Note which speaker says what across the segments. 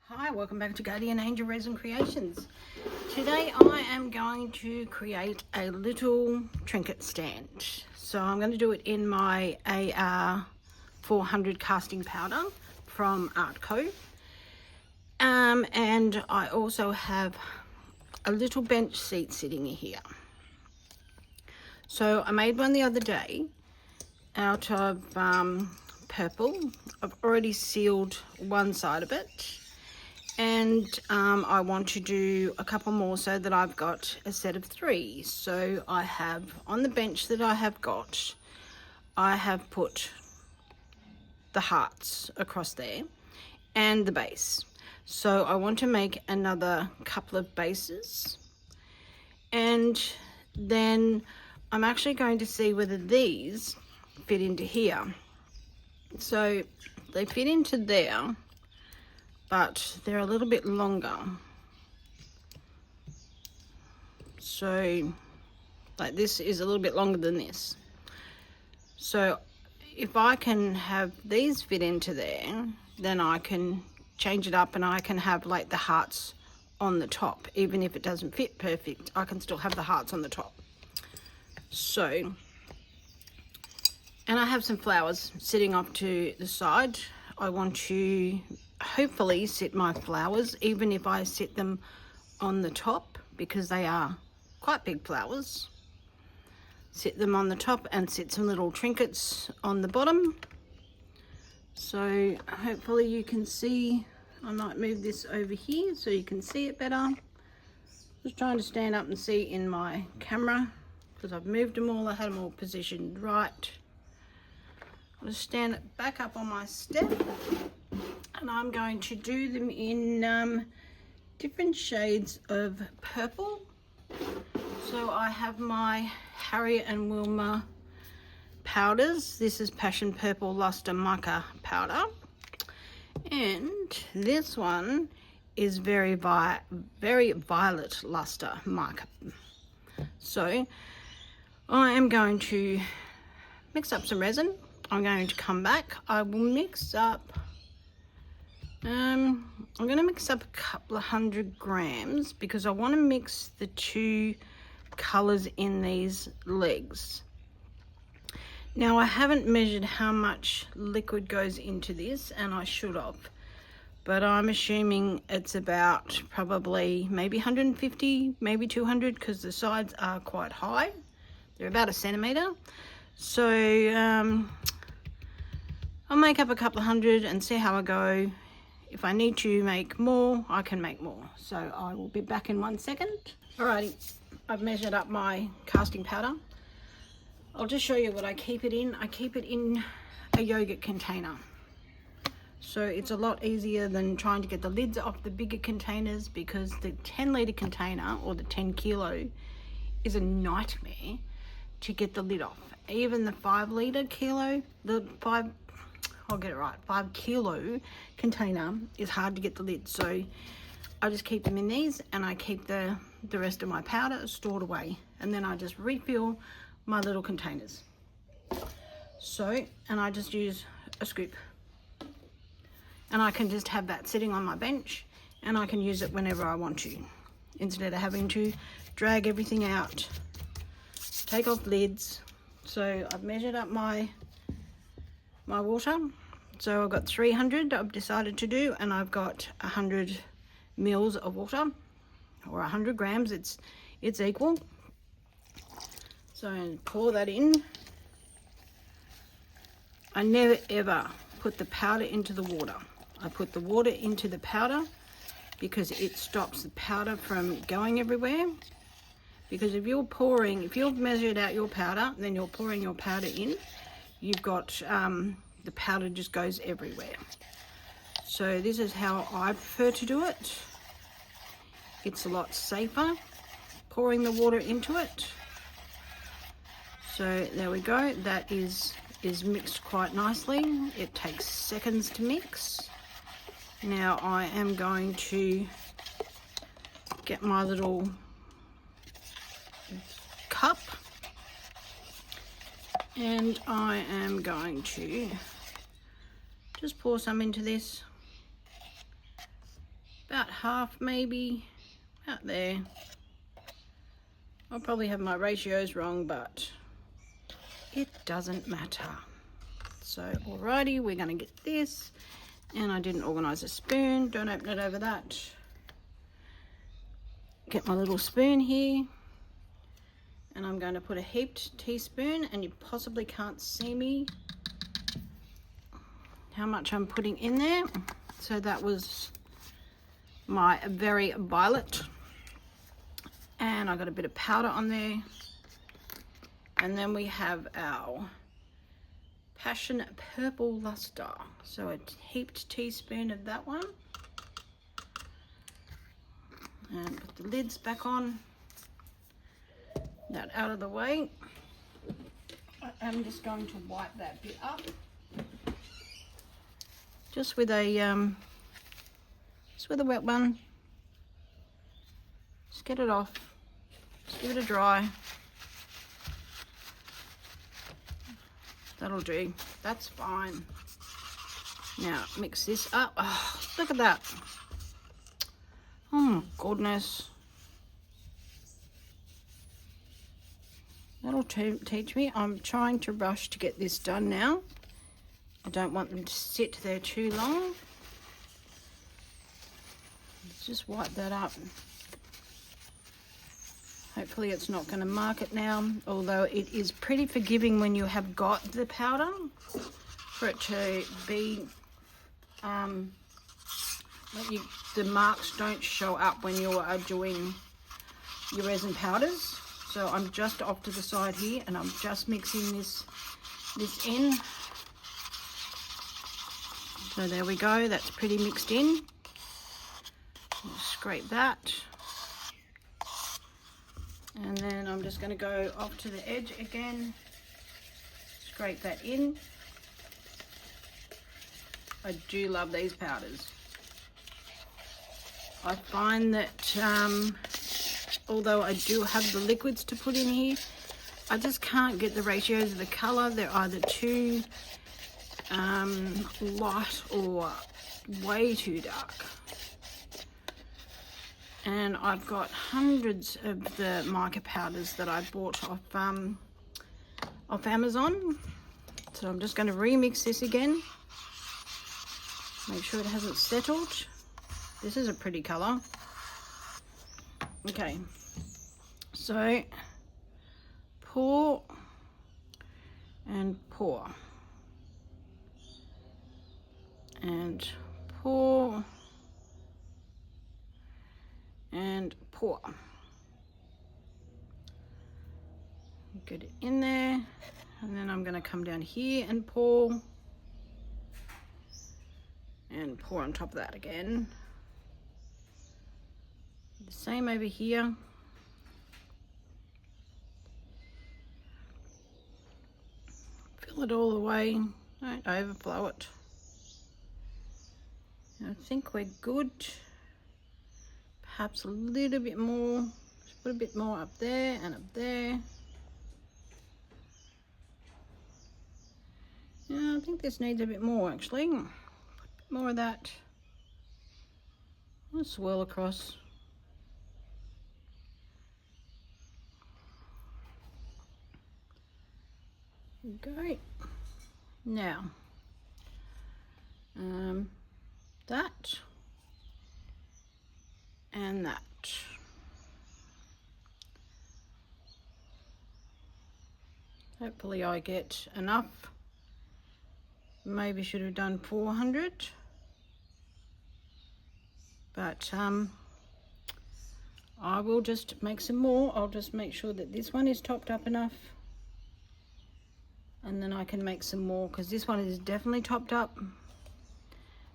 Speaker 1: Hi, welcome back to Guardian Angel Resin Creations. Today I am going to create a little trinket stand. So I'm going to do it in my AR 400 casting powder from referralCode. And I also have a little bench seat sitting here. So I made one the other day out of purple. I've already sealed one side of it. And I want to do a couple more so that I've got a set of 3. So I have, on the bench that I have got, I have put the hearts across there and the base. So I want to make another couple of bases. And then I'm actually going to see whether these fit into here. So they fit into there, but they're a little bit longer. So like this is a little bit longer than this. So if I can have these fit into there, then I can change it up and I can have like the hearts on the top. Even if it doesn't fit perfect, I can still have the hearts on the top. So, and I have some flowers sitting off to the side. I want to hopefully sit my flowers, even if I sit them on the top, because they are quite big flowers. Sit them on the top and sit some little trinkets on the bottom. So hopefully you can see. I might move this over here so you can see it better. Just trying to stand up and see in my camera because I've moved them all. I had them all positioned right. I'll just stand it back up on my step, and I'm going to do them in different shades of purple. So I have my Harriet and Wilma powders. This is Passion Purple Luster Mica powder, and this one is very violet luster mica. So I am going to mix up some resin. I'm going to come back. I will mix up, I'm going to mix up a couple of 100 grams because I want to mix the 2 colors in these legs. Now I haven't measured how much liquid goes into this, and I should have, but I'm assuming it's about probably maybe 150, maybe 200, because the sides are quite high. They're about 1 centimeter. So I'll make up a couple of 100 and see how I go. If I need to make more, I can make more. So I will be back in 1 second. Alrighty, I've measured up my casting powder. I'll just show you what I keep it in. I keep it in a yogurt container. So it's a lot easier than trying to get the lids off the bigger containers, because the 10-litre container or the 10 kilo is a nightmare to get the lid off. Even the 5 kilo container is hard to get the lid. So I just keep them in these, and I keep the rest of my powder stored away, and then I just refill my little containers. So, and I just use a scoop, and I can just have that sitting on my bench, and I can use it whenever I want to, instead of having to drag everything out, take off lids. So I've measured up my water. So I've got 300 I've decided to do, and I've got 100 mils of water, or 100 grams, it's equal. So pour that in. I never ever put the powder into the water. I put the water into the powder because it stops the powder from going everywhere. Because if you've measured out your powder, then you're pouring your powder in, you've got the powder just goes everywhere. So this is how I prefer to do it. It's a lot safer pouring the water into it. So there we go. That is mixed quite nicely. It takes seconds to mix. Now I am going to get my little cup, and I am going to just pour some into this half maybe, out there. I'll probably have my ratios wrong, but it doesn't matter. So alrighty, we're going to get this, and I didn't organize a spoon. Don't open it over that. Get my little spoon here, and I'm going to put a heaped teaspoon, and you possibly can't see me how much I'm putting in there. So that was my very violet, and I got a bit of powder on there. And then we have our passion purple luster, so a heaped teaspoon of that one, and put the lids back on. That out of the way. I'm just going to wipe that bit up just with a wet one. Just get it off, just give it a dry. That'll do, that's fine. Now mix this up. Oh, look at that. Oh my goodness. That'll teach me. I'm trying to rush to get this done now. I don't want them to sit there too long. Let's just wipe that up. Hopefully it's not going to mark it now, although it is pretty forgiving when you have got the powder, for it to be, the marks don't show up when you are doing your resin powders. So I'm just off to the side here, and I'm just mixing this in. So there we go, that's pretty mixed in. Scrape that. And then I'm just going to go off to the edge again, scrape that in. I do love these powders. I find that although I do have the liquids to put in here, I just can't get the ratios of the colour. They're either too light or way too dark. And I've got hundreds of the mica powders that I bought off Amazon. So I'm just going to remix this again. Make sure it hasn't settled. This is a pretty colour. Okay, so pour and pour and pour and pour. Get it in there, and then I'm going to come down here and pour on top of that again. The same over here. Fill it all the way, don't overflow it. I think we're good. Perhaps a little bit more. Just put a bit more up there and up there. Yeah, I think this needs a bit more actually. Put a bit more of that. I'll swirl across. Go. Now, that and that. Hopefully I get enough. Maybe should have done 400, but I will just make some more. I'll just make sure that this one is topped up enough, and then I can make some more, because this one is definitely topped up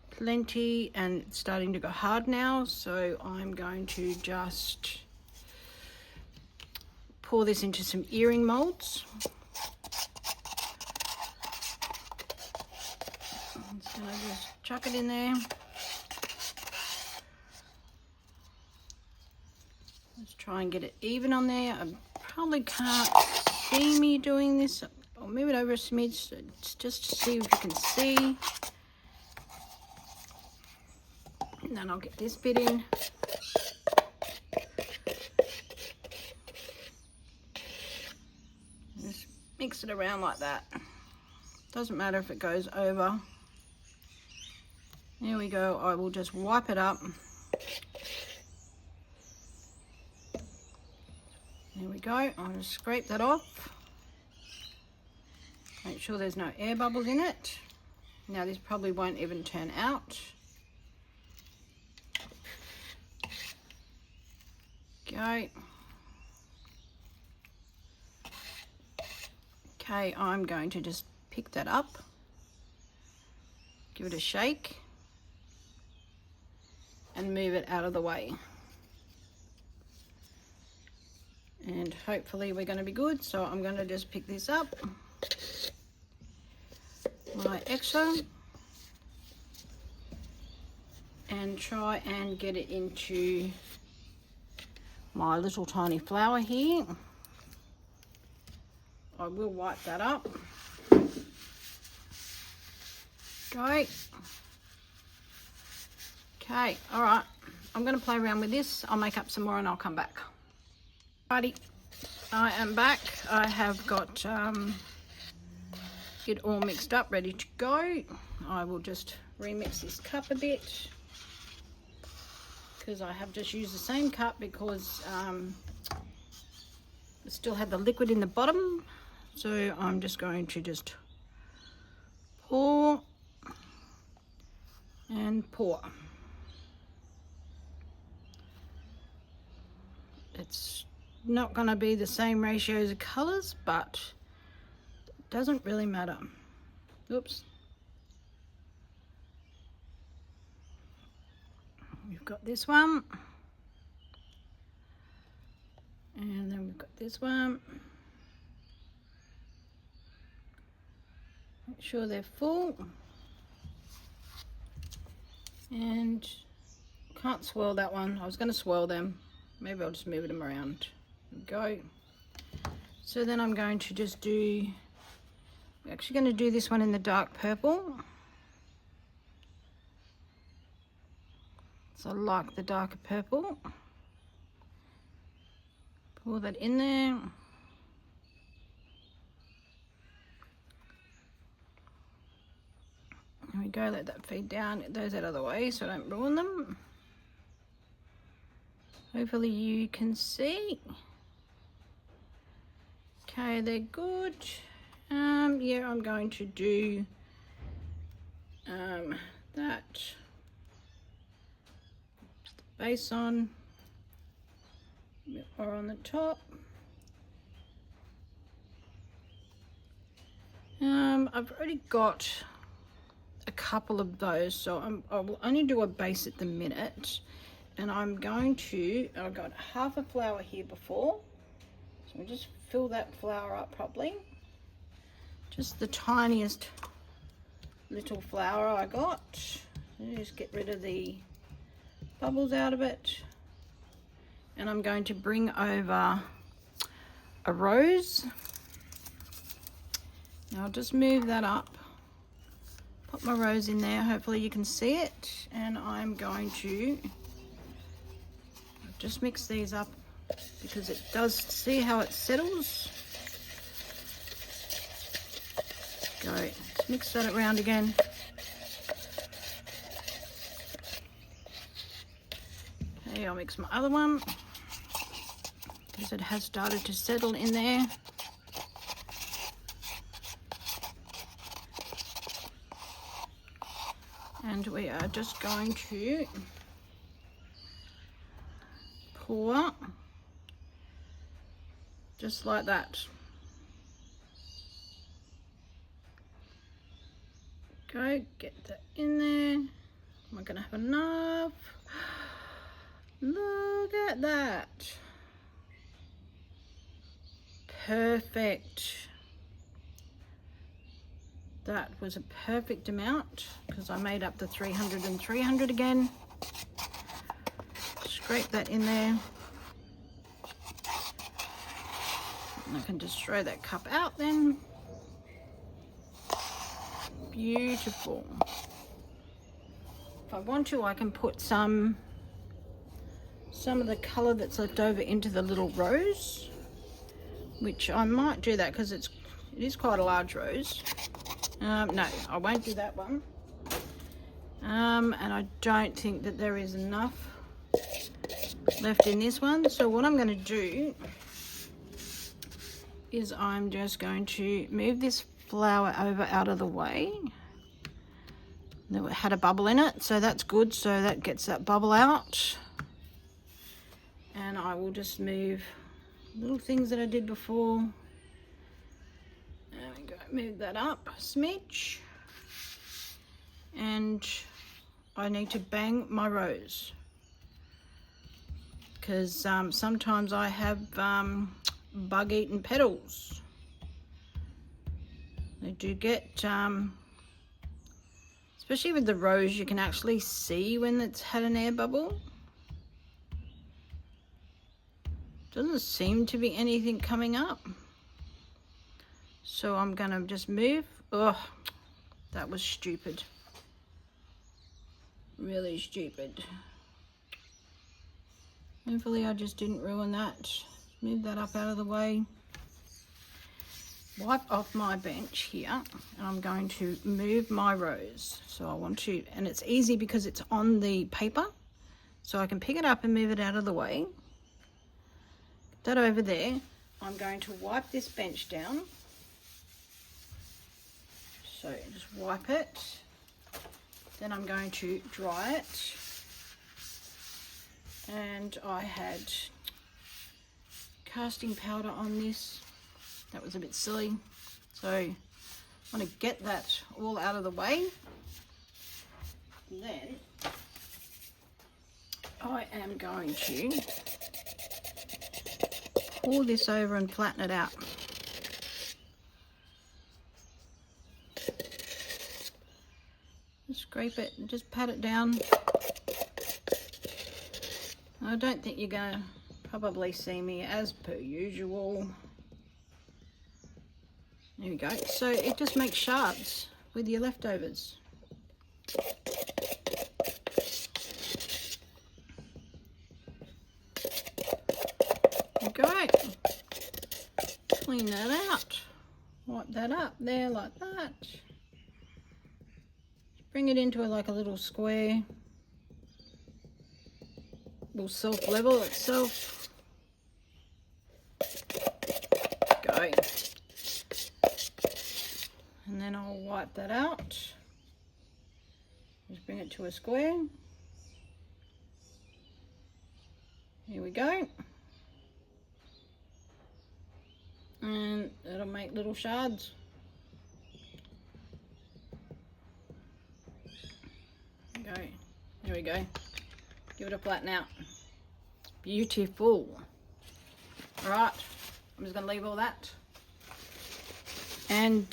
Speaker 1: plenty and it's starting to go hard now. So I'm going to just pour this into some earring molds. I'm just going to just chuck it in there. Let's try and get it even on there. I probably can't see me doing this. I'll move it over a smidge just to see if you can see. And then I'll get this bit in. Just mix it around like that. Doesn't matter if it goes over. There we go. I will just wipe it up. There we go. I'll just scrape that off. Make sure there's no air bubbles in it. Now this probably won't even turn out. Go. Okay, I'm going to just pick that up. Give it a shake. And move it out of the way. And hopefully we're going to be good. So I'm going to just pick this up. My extra. And try and get it into my little tiny flower here. I will wipe that up. Go. Okay, all right. I'm going to play around with this. I'll make up some more and I'll come back. Righty, I am back. I have got it all mixed up, ready to go. I will just remix this cup a bit because I have just used the same cup because it still had the liquid in the bottom. So I'm just going to just pour and pour. It's not going to be the same ratios of colours, but it doesn't really matter. Oops. We've got this one. And then we've got this one. Make sure they're full. And can't swirl that one. I was going to swirl them. Maybe I'll just move them around. Go. So then I'm going to just do, we're actually going to do this one in the dark purple. So I like the darker purple. Pour that in there. There we go, let that feed down. Get those out of the way so I don't ruin them. Hopefully you can see. Okay, they're good. Yeah, I'm going to do that base on or on the top. I've already got a couple of those, so I will only do a base at the minute. And I'm going to, I've got half a flower here before, so I'll just fill that flower up properly. Just the tiniest little flower I got. So just get rid of the bubbles out of it. And I'm going to bring over a rose. Now I'll just move that up. Put my rose in there, hopefully you can see it. And I'm going to just mix these up because it does, see how it settles. Go, let's mix that around again. Okay, I'll mix my other one because it has started to settle in there. And we are just going to pour just like that. Okay, get that in there. Am I gonna have enough? Look at that. Perfect. That was a perfect amount because I made up the 300 and 300 again. Scrape that in there. And I can just throw that cup out then. Beautiful. if I want to, I can put some of the colour that's left over into the little rose, which I might do that because it is quite a large rose. No, I won't do that one. And I don't think that there is enough left in this one. So what I'm going to do is I'm just going to move this flower over out of the way. It had a bubble in it, so that's good. So that gets that bubble out. And I will just move little things that I did before. There we go, move that up a smidge. And I need to bang my rose, because sometimes I have bug-eaten petals. They do get, especially with the rose, you can actually see when it's had an air bubble. Doesn't seem to be anything coming up. So I'm gonna just move. Oh, that was stupid. Really stupid. Hopefully I just didn't ruin that. Move that up out of the way. Wipe off my bench here, and I'm going to move my rose. So I want to, and it's easy because it's on the paper, so I can pick it up and move it out of the way. That over there. I'm going to wipe this bench down. So just wipe it. Then I'm going to dry it. And I had casting powder on this. That was a bit silly. So I want to get that all out of the way. And then I am going to pour this over and flatten it out. Just scrape it and just pat it down. I don't think you're going to probably see me as per usual. There we go. So it just makes shards with your leftovers. There we go. Clean that out. Wipe that up there like that. Bring it into like a little square. Will self-level itself. Go. And then I'll wipe that out. Just bring it to a square. Here we go. And it'll make little shards. Go. There we go. Give it a flatten out. Beautiful. All right, I'm just going to leave all that. And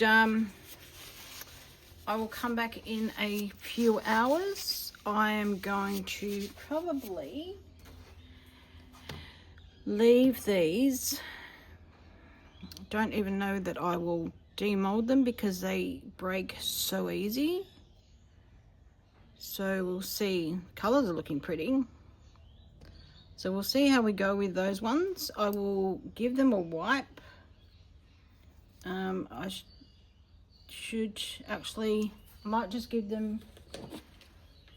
Speaker 1: I will come back in a few hours. I am going to probably leave these. Don't even know that I will demold them because they break so easy. So we'll see. Colors are looking pretty. So we'll see how we go with those ones. I will give them a wipe. I should actually, I might just give them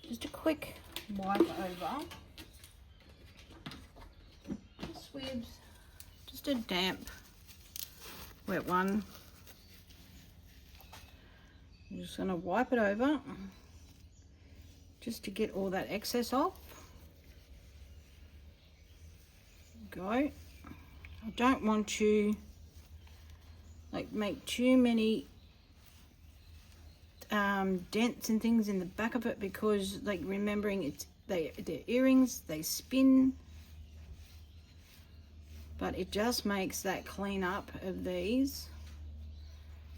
Speaker 1: just a quick wipe over. Just with just a damp, wet one. I'm just going to wipe it over just to get all that excess off. Go. I don't want to like make too many dents and things in the back of it, because like remembering it's they're earrings, they spin, but it just makes that clean up of these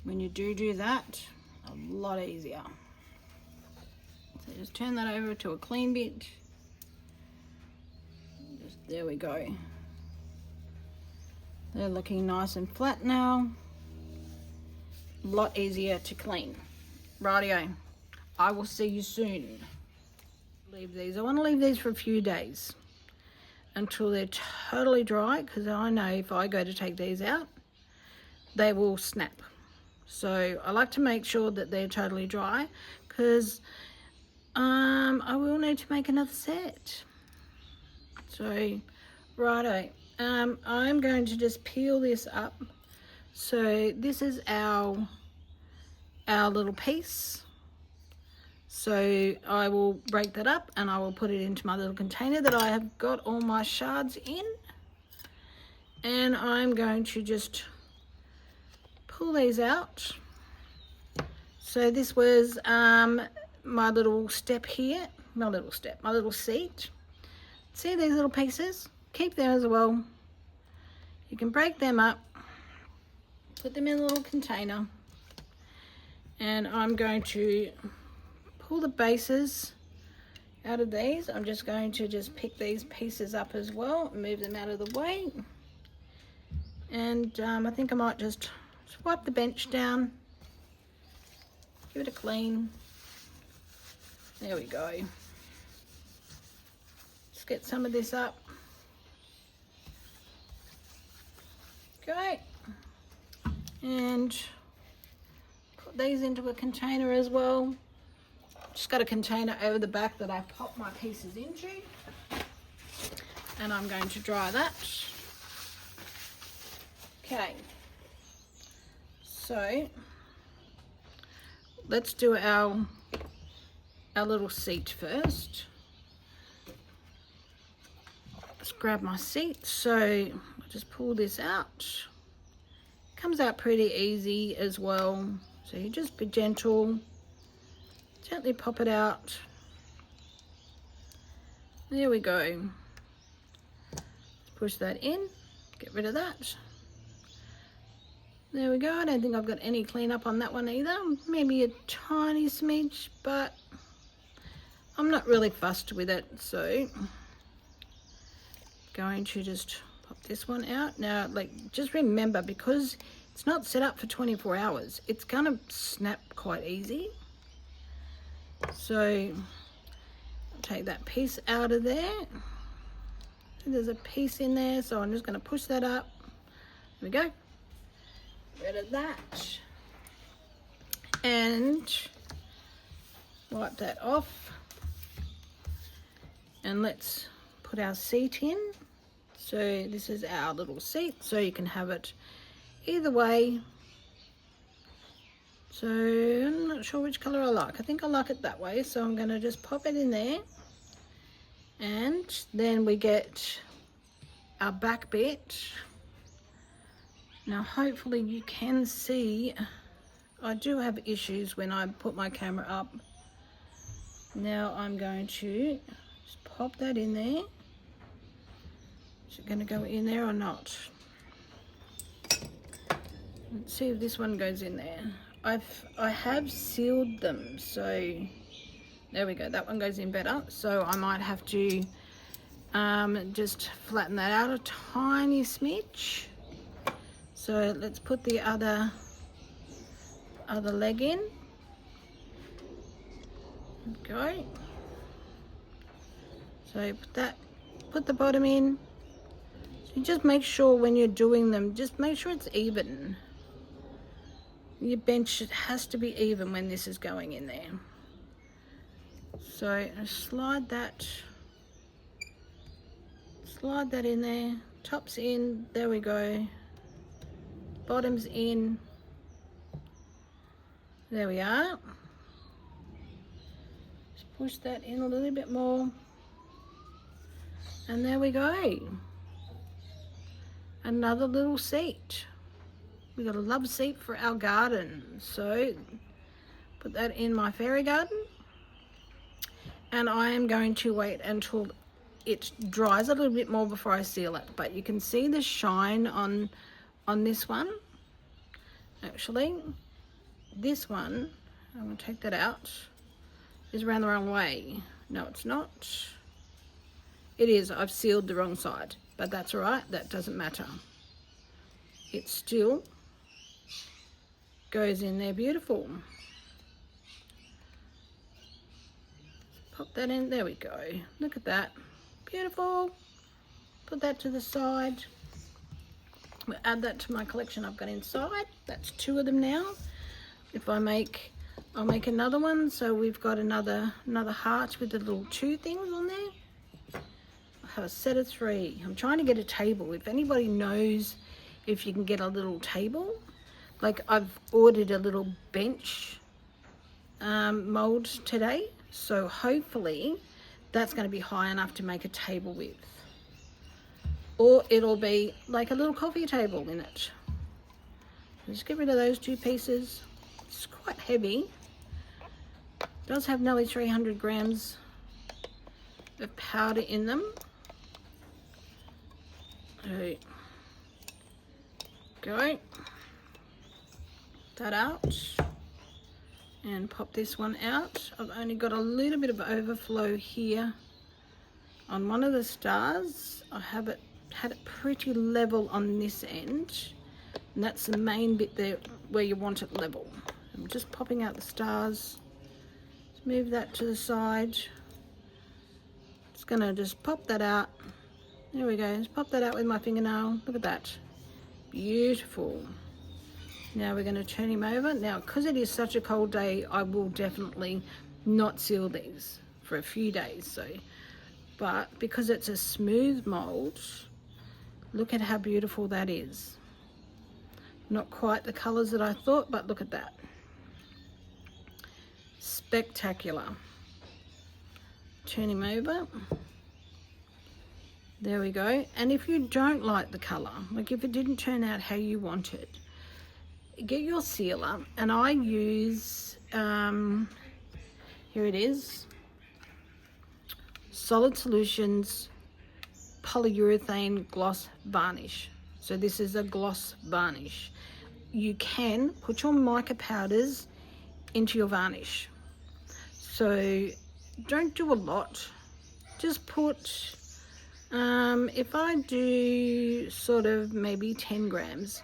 Speaker 1: when you do that a lot easier. So just turn that over to a clean bit. Just, there we go. They're looking nice and flat now. A lot easier to clean. Rightio. I will see you soon. Leave these. I want to leave these for a few days until they're totally dry, because I know if I go to take these out, they will snap. So I like to make sure that they're totally dry, because I will need to make another set. So righto, I'm going to just peel this up. So this is our little piece. So I will break that up and I will put it into my little container that I have got all my shards in. And I'm going to just pull these out. So this was my little step here, my little seat. See these little pieces? Keep them as well. You can break them up, put them in a little container, and I'm going to pull the bases out of these. I'm just going to pick these pieces up as well, move them out of the way. And I think I might just wipe the bench down, give it a clean. There we go. Just get some of this up. Okay. And put these into a container as well. Just got a container over the back that I pop my pieces into, and I'm going to dry that. Okay, so let's do our little seat first. Let's grab my seat. So I'll just pull this out. Comes out pretty easy as well. So you just be gentle. Gently pop it out. There we go. Let's push that in, get rid of that. There we go. I don't think I've got any cleanup on that one either. Maybe a tiny smidge, but I'm not really fussed with it. So going to just pop this one out. Now, just remember, because it's not set up for 24 hours, it's gonna snap quite easy. So I'll take that piece out of there. There's a piece in there, so I'm just going to push that up. There we go. Rid of that. And wipe that off. And let's put our seat in. So this is our little seat, so you can have it either way. So I'm not sure which colour I like. I think I like it that way, so I'm going to just pop it in there. And then we get our back bit. Now hopefully you can see, I do have issues when I put my camera up. Now I'm going to just pop that in there. Is it going to go in there or not? Let's see if this one goes in there. I have sealed them, so there we go, that one goes in better. So I might have to just flatten that out a tiny smidge. So let's put the other leg in. Okay. So put the bottom in. So just make sure when you're doing them, just make sure it's even. Your bench has to be even when this is going in there. So slide that in there, tops in, there we go, bottoms in, there we are. Just push that in a little bit more, and there we go. Another little seat. We've got a love seat for our garden. So put that in my fairy garden. And I am going to wait until it dries a little bit more before I seal it. But you can see the shine on this one. Actually, this one, I'm going to take that out, is around the wrong way. No, it's not. It is. I've sealed the wrong side. But that's all right. That doesn't matter. It still goes in there beautiful. pop that in. There we go. Look at that. Beautiful. Put that to the side. We'll add that to my collection I've got inside. That's 2 of them now. If I'll make another one. So we've got another heart with the little 2 things on there. I have a set of 3. I'm trying to get a table. If anybody knows if you can get a little table, like I've ordered a little bench mold today, so hopefully that's going to be high enough to make a table with, or it'll be like a little coffee table in it. Just get rid of those 2 pieces. It's quite heavy. It does have nearly 300 grams of powder in them. So, go that out and pop this one out. I've only got a little bit of overflow here on one of the stars. I have it had it pretty level on this end, and that's the main bit there where you want it level. I'm just popping out the stars. Let's move that to the side. Just gonna just pop that out. There we go. Just pop that out with my fingernail. Look at that. Beautiful. Now we're going to turn him over. Now, because it is such a cold day, I will definitely not seal these for a few days. So, but because it's a smooth mold, look at how beautiful that is. Not quite the colors that I thought, but look at that. Spectacular. Turn him over. There we go. And if you don't like the color, like if it didn't turn out how you wanted, get your sealer. And I use, here it is, Solid Solutions Polyurethane Gloss Varnish. So this is a gloss varnish. You can put your mica powders into your varnish. So don't do a lot. Just put, if I do sort of maybe 10 grams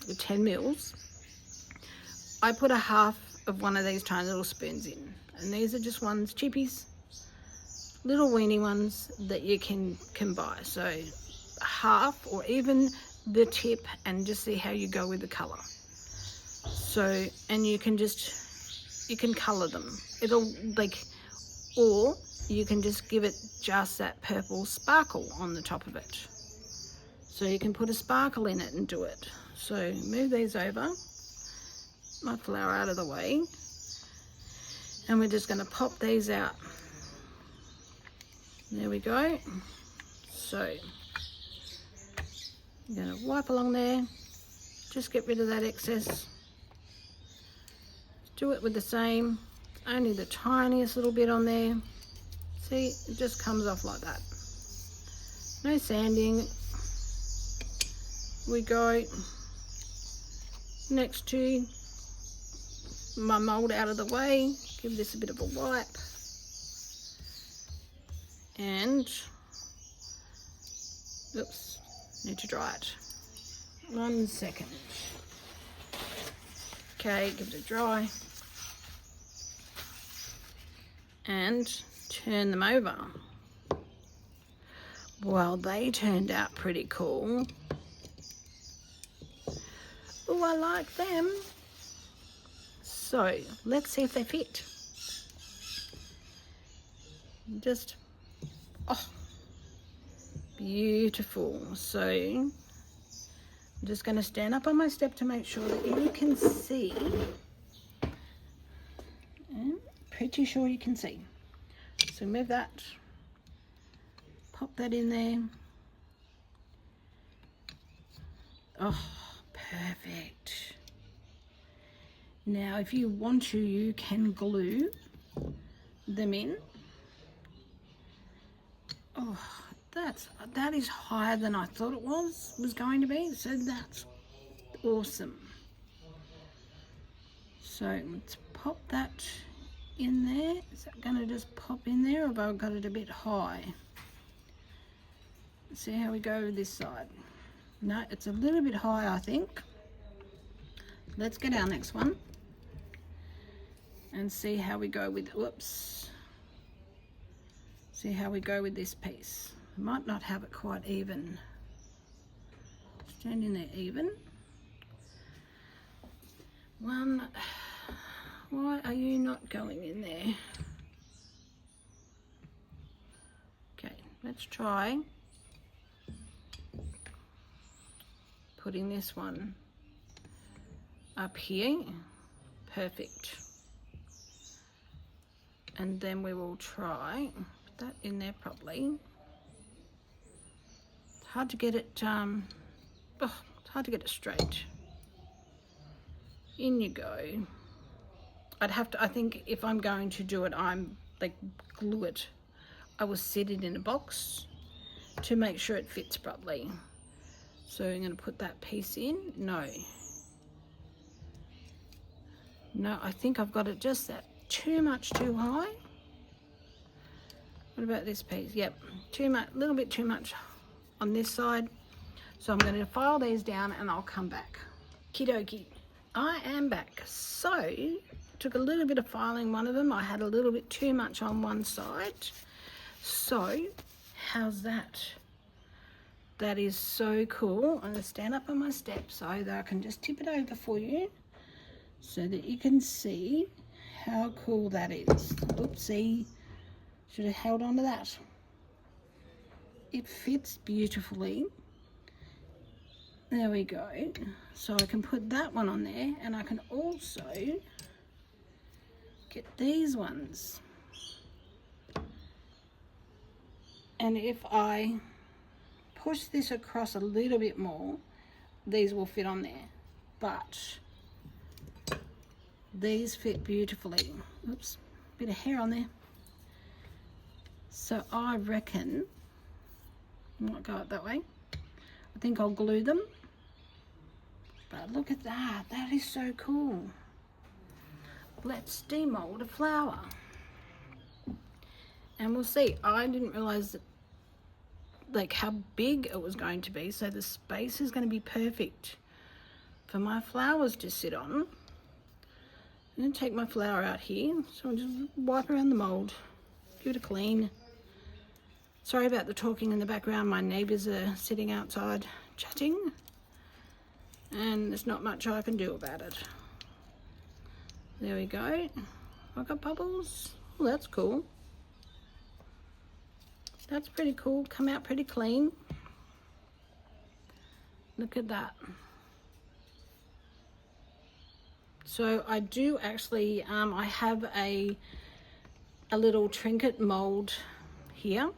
Speaker 1: or 10 mils, I put a half of one of these tiny little spoons in. And these are just ones, cheapies, little weenie ones that you can buy. So half or even the tip, and just see how you go with the color. So, and you can color them. It'll like, or you can just give it just that purple sparkle on the top of it. So you can put a sparkle in it and do it. So move these over, my flower out of the way, and we're just going to pop these out. There we go. So I'm going to wipe along there, just get rid of that excess. Do it with the same, only the tiniest little bit on there. See, it just comes off like that. No sanding. We go next to my mold out of the way, give this a bit of a wipe, and oops, need to dry it. 1 second. Okay, give it a dry and turn them over. Well, they turned out pretty cool. Oh, I like them. So let's see if they fit. Just, oh, beautiful. So I'm just going to stand up on my step to make sure that you can see. I'm pretty sure you can see. So move that, pop that in there. Oh, perfect. Now if you want to, you can glue them in. Oh, that is higher than I thought it was going to be, so that's awesome. So let's pop that in there. Is that going to just pop in there, or have I got it a bit high? Let's see how we go with this side. No, it's a little bit high, I think. Let's get our next one and see how we go with, whoops. See how we go with this piece. Might not have it quite even. Stand in there even. One, why are you not going in there? Okay, let's try putting this one up here. Perfect. And then we will try put that in there properly. It's hard to get it it's hard to get it straight. In you go. I'd have to, I think if I'm going to do it, I'm like glue it. I will set it in a box to make sure it fits properly. So I'm going to put that piece in. No, I think I've got it just that too much too high. What about this piece? Yep, too much, a little bit too much on this side. So I'm going to file these down and I'll come back. Okie dokie, I am back. So took a little bit of filing one of them. I had a little bit too much on one side. So how's that? That is so cool. I'm going to stand up on my step so that I can just tip it over for you so that you can see how cool that is. Oopsie, should have held on to that. It fits beautifully. There we go. So I can put that one on there, and I can also get these ones. And if I push this across a little bit more, these will fit on there. But these fit beautifully. Oops, bit of hair on there. So I reckon I might go up that way. I think I'll glue them. But look at that, that is so cool. Let's demold a flower. And we'll see. I didn't realize that, like, how big it was going to be, so the space is going to be perfect for my flowers to sit on. I'm going to take my flower out here, so I'll just wipe around the mold, give it a clean. Sorry about the talking in the background, my neighbours are sitting outside chatting, and there's not much I can do about it. There we go. I've got bubbles. Well, that's cool. That's pretty cool. Come out pretty clean. Look at that. So I do actually, I have a little trinket mold here,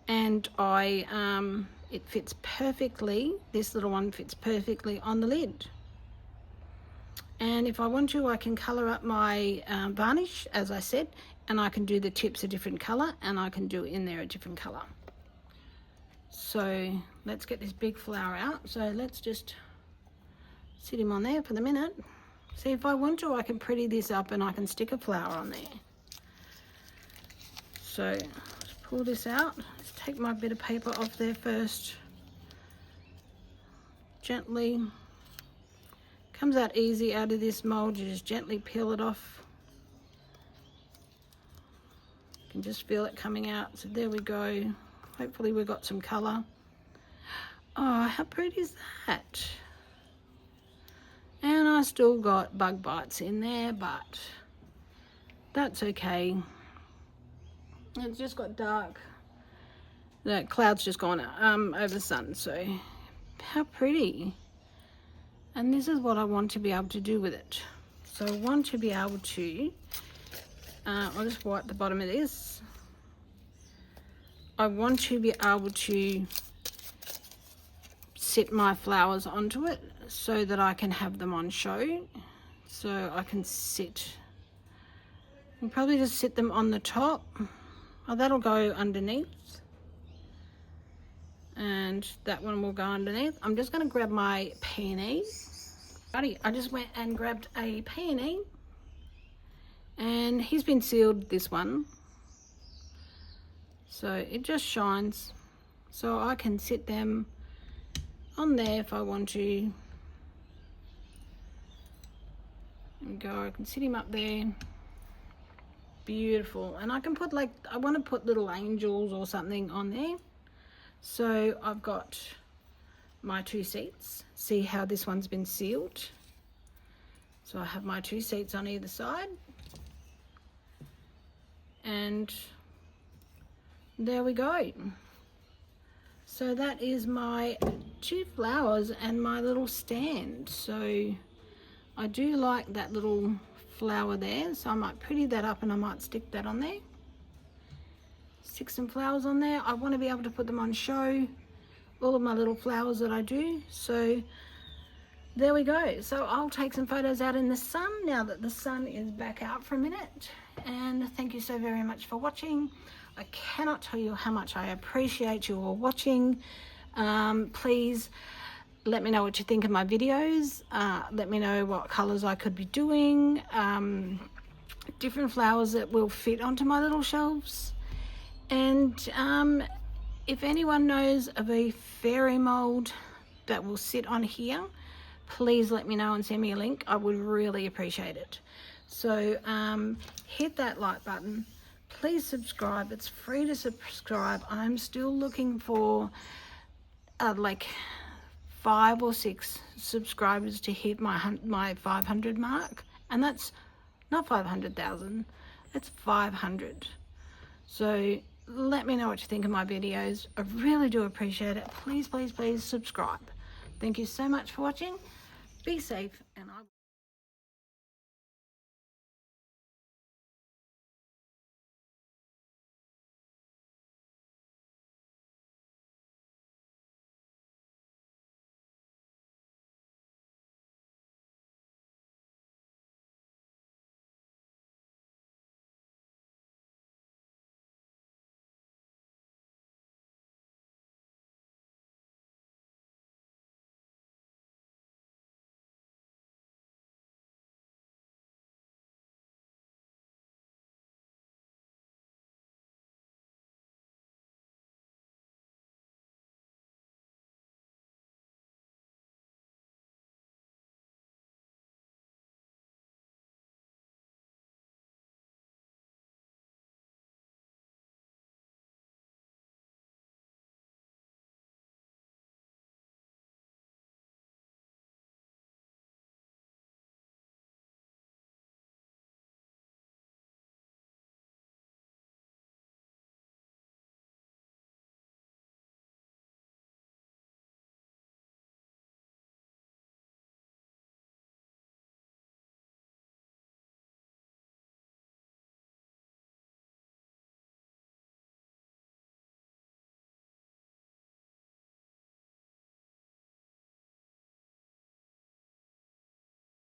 Speaker 1: and it fits perfectly. This little one fits perfectly on the lid. And if I want to, I can colour up my varnish, as I said, and I can do the tips a different colour, and I can do in there a different colour. So let's get this big flower out. So let's just sit him on there for the minute. See, if I want to, I can pretty this up and I can stick a flower on there. So let's pull this out. Let's take my bit of paper off there first. Gently. Comes out easy out of this mold. You just gently peel it off. You can just feel it coming out. So there we go. Hopefully we've got some colour. Oh, how pretty is that? And I still got bug bites in there, but that's okay. It's just got dark. The cloud's just gone over the sun, so how pretty. And this is what I want to be able to do with it. So I want to be able to, I'll just wipe the bottom of this. I want to be able to sit my flowers onto it so that I can have them on show. So I can I'll probably just sit them on the top. Oh, that'll go underneath. And that one will go underneath. I'm just going to grab my peony. Buddy, I just went and grabbed a peony, and he's been sealed, this one, so it just shines, so I can sit them on there if I want to. There we go. I can sit him up there. beautiful. And I can put like, I want to put little angels or something on there. So I've got my 2 seats. See how this one's been sealed? So I have my 2 seats on either side. And there we go. So that is my 2 flowers and my little stand. So I do like that little flower there, so I might pretty that up and I might stick that on there. Stick some flowers on there. I want to be able to put them on show, all of my little flowers that I do. So there we go. So I'll take some photos out in the sun now that the sun is back out for a minute. And thank you so very much for watching. I cannot tell you how much I appreciate you all watching. Please let me know what you think of my videos. Let me know what colors I could be doing. Different flowers that will fit onto my little shelves. And if anyone knows of a fairy mold that will sit on here, please let me know and send me a link. I would really appreciate it. So hit that like button. Please subscribe. It's free to subscribe. I'm still looking for like 5 or 6 subscribers to hit my 500 mark, and that's not 500,000, it's 500. So let me know what you think of my videos. I really do appreciate it. Please, please, please subscribe. Thank you so much for watching. Be safe, and I